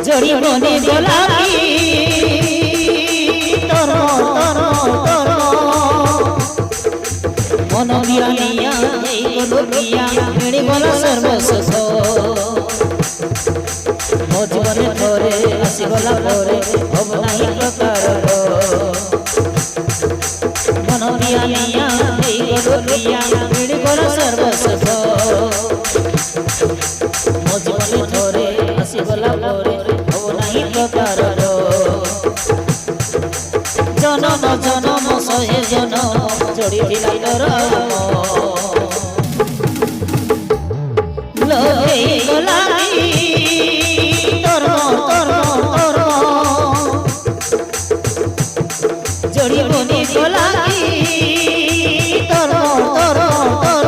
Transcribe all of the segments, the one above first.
জড়ি বনে গোলাপি তর তর তর মন দিয়া নিয়া এই গোলপিয়া মেড়ে গলা সর্বশেষ ମୋ ଜୀବନରେ ଥରେ ଆସିଗଲା ପରେ ହବ ନାହିଁ ପ୍ରକାର ମନ ଦିଆ ନିଆ ହେଇଗଲ ପ୍ରିୟା ମିଳିଗଲା ସର୍ବଶେଷ ମୋ ଜୀବନରେ ଥରେ ଆସିଗଲା ପରେ ହବ ନାହିଁ ପ୍ରକାର ଜନମ ଜନମ ଶହେ ଜନମ ଯୋଡ଼ିଥିଲା ତୋର ଲୋ ହେଇଗଲା জড়ি বনে গোলাপি তর তর তর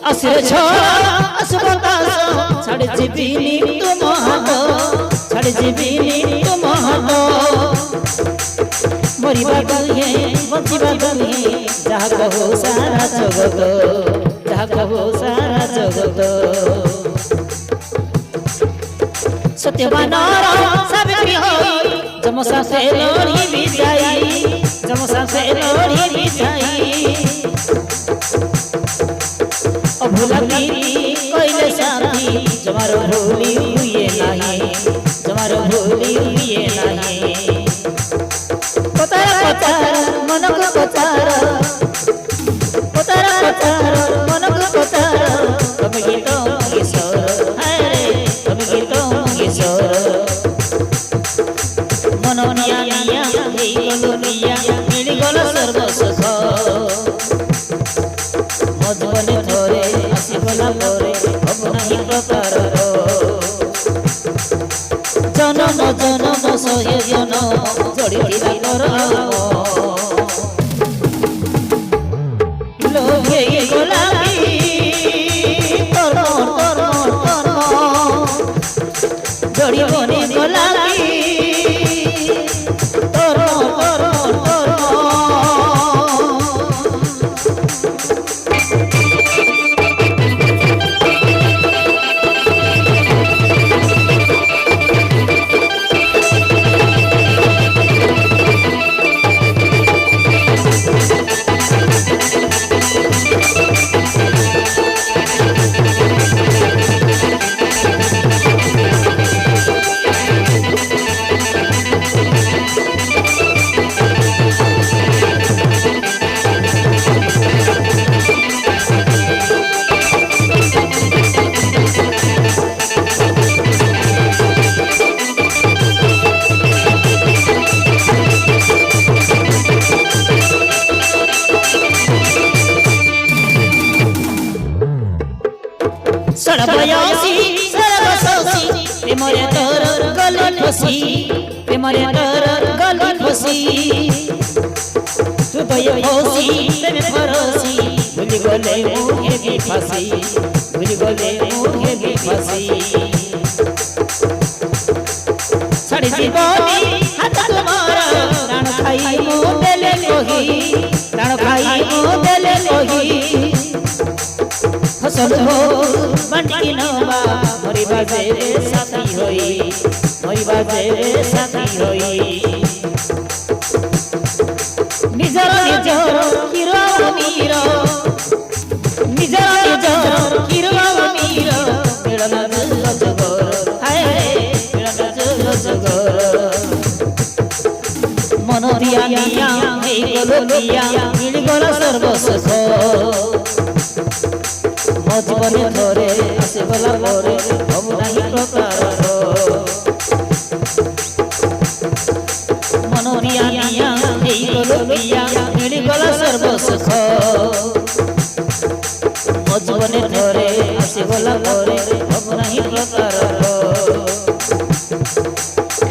আসরে আসবতাস ছাড়ে জীবিনি তোমার ছাড়ে জীবিনি তোমার মরিবা দুহে বঞ্চিবা দুহে যাহা কহো সারা জগত যাহা কহো সারা জগত সত্যবানর সাবিত্রী হই যম সাথে লড়িবি যাই যম সাথে লড়িবি যাই भूला कैले साथी जमार भूली हुए नहीं जमार भूली हुए नहीं पतारा पतारा मन को पतारा पतारा पतारा मन को पतारा तुम गीतों के स्वर है तुम गीतों के स्वर मन निया निया हे गलो निया मिली गलो सर्वसुख मजबने थोरे আসিগলা পরে হব নাই প্রকার জনম জনম শহে জনম জড়িলা কর লোহে গোলাপি তর তর তর জড়ি বনে গোলাপি তর তর তর সরবয়সী সর্বসোষী প্রেমরে তোর গলি ফসি প্রেমরে তোর গলি ফসি হৃদয় ফসি প্রেমে পরশি ভুলি গলে মুহে বি ফাসি ভুলি গলে মুহে বি ফাসি ছাড়ি জীবনী হাত তোমার প্রাণ খাই মু দেলে কহি প্রাণ খাই মু দেলে কহি ফসল হো বন্টি নবা মরি বাজে সাথী হই মরি বাজে সাথী হই নিজর নিজর কিরো মীর নিজর নিজর কিরো মীর মিলন জগর হায় মিলন জগর মন দিয়া নিয়া এই ହେଇଗଲୁ ପିଆ ମିଳିଗଲା ସର୍ବଶେଷ ମୋ ଜୀବନେ ଥରେ ଆସିଗଲା ପରେ ହବୁ ନାହିଁ ପ୍ରକାରର ମନ ଦିଆ ନିଆ ହେଇଗଲୁ ପିଆ ମିଳିଗଲା ସର୍ବଶେଷ ମୋ ଜୀବନେ ଥରେ ଆସିଗଲା ପରେ ହବୁ ନାହିଁ ପ୍ରକାରର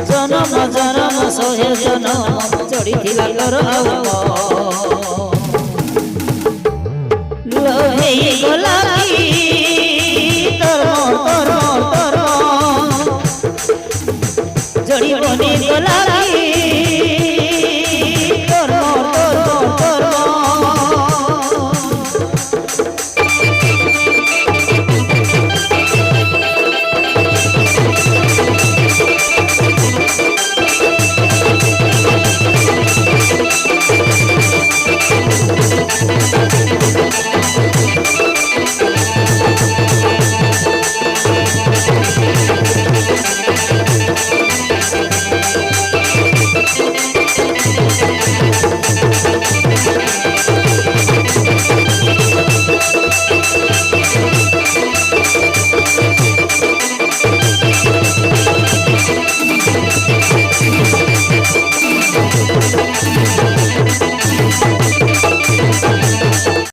ଜନମ ଜନମ ଶହେ ଜନମ ଚଢିଥିଲା ତୋର ଆଉ ଲ ହେଇଗଲା କି ତୋର ଜଡ଼ି ବନି ଗଲା